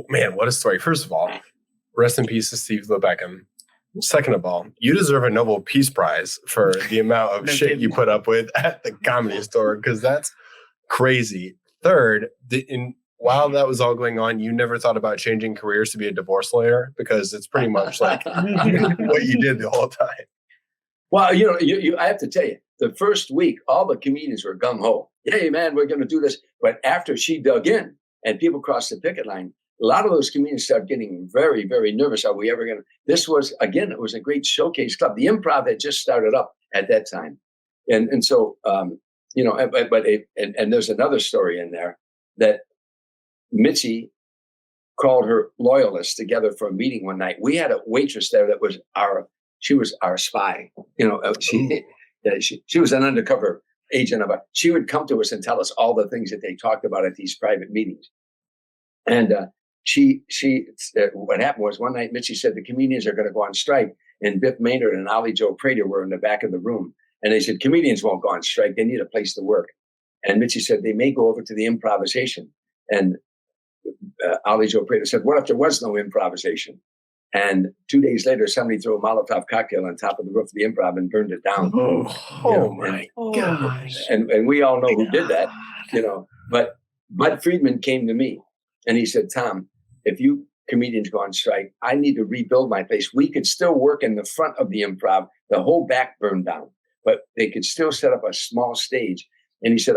Man, what a story. First of all, rest in peace to Steve Lebeckham. Second of all, you deserve a Nobel Peace Prize for the amount of shit you put up with at the Comedy Store, because that's crazy. Third, while that was all going on, you never thought about changing careers to be a divorce lawyer, because it's pretty much like what you did the whole time. Well, you I have to tell you, the first week, all the comedians were gung-ho. Hey, man, we're going to do this. But after she dug in and people crossed the picket line, a lot of those comedians started getting very, very nervous. Are we ever going to? This was, again, it was a great showcase club. The Improv had just started up at that time. And so, and there's another story in there that Mitzi called her loyalists together for a meeting one night. We had a waitress there that was she was our spy. She was an undercover agent of ours. She would come to us and tell us all the things that they talked about at these private meetings. And what happened was one night, Mitzi said the comedians are going to go on strike, and Biff Maynard and Ollie Joe Prater were in the back of the room. And they said, comedians won't go on strike. They need a place to work. And Mitzi said, they may go over to the improvisation. And Ollie Joe Prater said, what if there was no improvisation? And 2 days later, somebody threw a Molotov cocktail on top of the roof of the Improv and burned it down. My gosh. And we all know who did that, But Bud Friedman came to me and he said, Tom, if you comedians go on strike, I need to rebuild my place. We could still work in the front of the Improv. The whole back burned down, but they could still set up a small stage. And he said,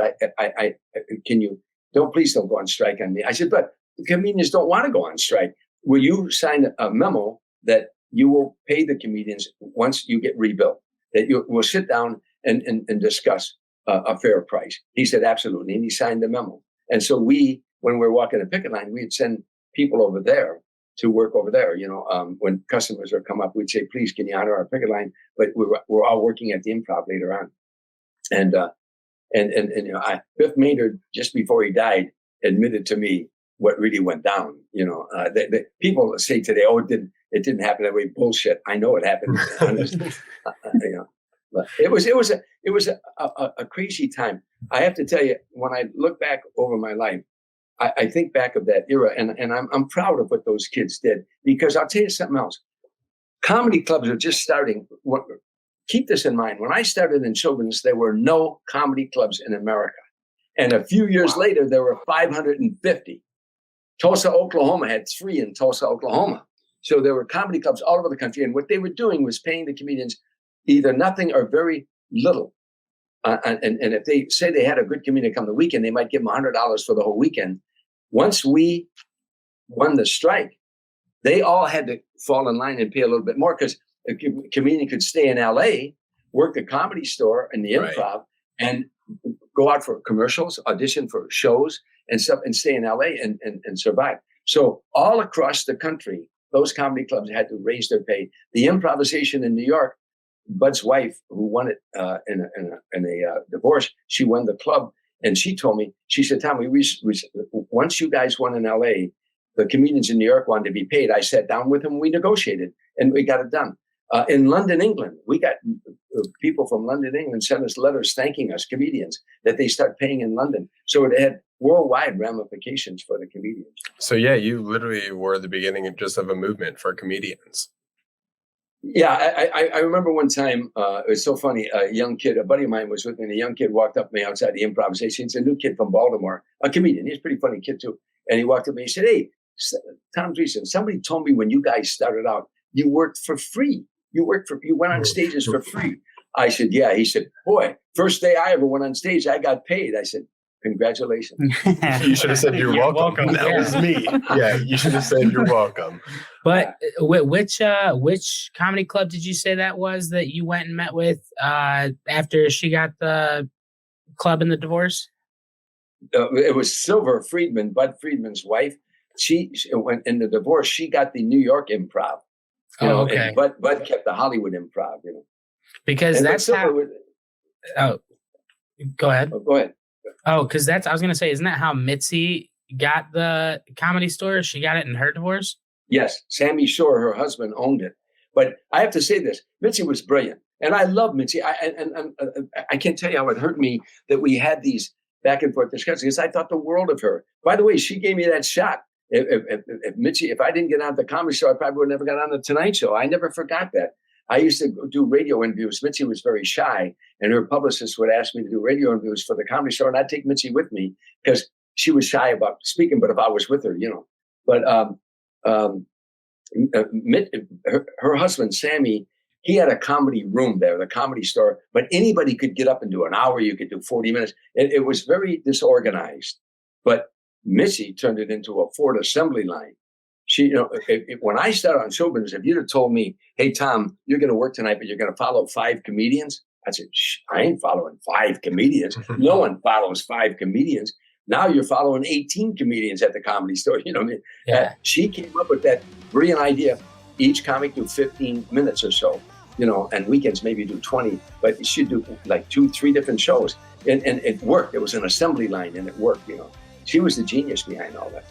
please don't go on strike on me. I said, but the comedians don't want to go on strike. Will you sign a memo that you will pay the comedians once you get rebuilt, that you will sit down and discuss a fair price? He said, absolutely. And he signed the memo. And so when we were walking the picket line, we'd send people over there to work over there. When customers would come up, we'd say, please, can you honor our picket line? But we're all working at the Improv later on. And Biff Maynard, just before he died, admitted to me what really went down. People say today, "Oh, it didn't happen that way." Bullshit. I know it happened. But it was a crazy time. I have to tell you, when I look back over my life, I think back of that era, and I'm proud of what those kids did, because I'll tell you something else. Comedy clubs are just starting. Keep this in mind. When I started in children's, there were no comedy clubs in America. And a few years later, there were 550. Tulsa, Oklahoma had 3 in Tulsa, Oklahoma. So there were comedy clubs all over the country. And what they were doing was paying the comedians either nothing or very little. And if they say they had a good comedian come the weekend, they might give them $100 for the whole weekend. Once we won the strike, they all had to fall in line and pay a little bit more, because a comedian could stay in LA, work the Comedy Store and the Improv, and go out for commercials, audition for shows and stuff, and stay in LA and survive. So all across the country, those comedy clubs had to raise their pay. The improvisation in New York, Bud's wife, who won it in a divorce, she won the club. And she told me, she said, Tommy, once you guys won in LA, the comedians in New York wanted to be paid. I sat down with them, we negotiated, and we got it done. In London, England, we got people from London, England sent us letters thanking us, comedians, that they start paying in London. So it had worldwide ramifications for the comedians. So yeah, you literally were the beginning of a movement for comedians. Yeah, I remember one time, it was so funny, a young kid, a buddy of mine was with me, and a young kid walked up to me outside the improvisation. He's a new kid from Baltimore, a comedian. He's a pretty funny kid too. And he walked up to me, he said, hey, Tom Dreesen, somebody told me when you guys started out, you worked for free. You went on stages for free. I said, yeah. He said, boy, first day I ever went on stage, I got paid. I said, congratulations. You should have said you're welcome. That was me. Yeah, you should have said you're welcome. But which comedy club did you say that was that you went and met with after she got the club in the divorce? It was Silver Friedman, Bud Friedman's wife. She went in the divorce. She got the New York Improv. Okay. And Bud kept the Hollywood Improv. Because and that's how. Go ahead. Go ahead. Oh, because I was going to say, isn't that how Mitzi got the Comedy Store? She got it in her divorce? Yes. Sammy Shore, her husband, owned it. But I have to say this, Mitzi was brilliant. And I love Mitzi. I can't tell you how it hurt me that we had these back and forth discussions, because I thought the world of her. By the way, she gave me that shot If Mitzi, if I didn't get on the Comedy Store, I probably would never got on the Tonight Show. I never forgot that. I used to do radio interviews. Mitzi was very shy, and her publicist would ask me to do radio interviews for the Comedy Store, and I'd take Mitzi with me because she was shy about speaking. But if I was with her, But her husband Sammy, he had a comedy room there, the Comedy Store. But anybody could get up and do an hour. You could do 40 minutes. It was very disorganized. But Mitzi turned it into a Ford assembly line. She, when I started on show business, if you'd have told me, "Hey Tom, you're going to work tonight, but you're going to follow 5 comedians," I said, "I ain't following 5 comedians. No one follows 5 comedians." Now you're following 18 comedians at the Comedy Store. You know what I mean? Yeah. She came up with that brilliant idea. Each comic do 15 minutes or so, and weekends maybe do 20, but she'd do like 2-3 different shows. And it worked. It was an assembly line and it worked, She was the genius behind all that.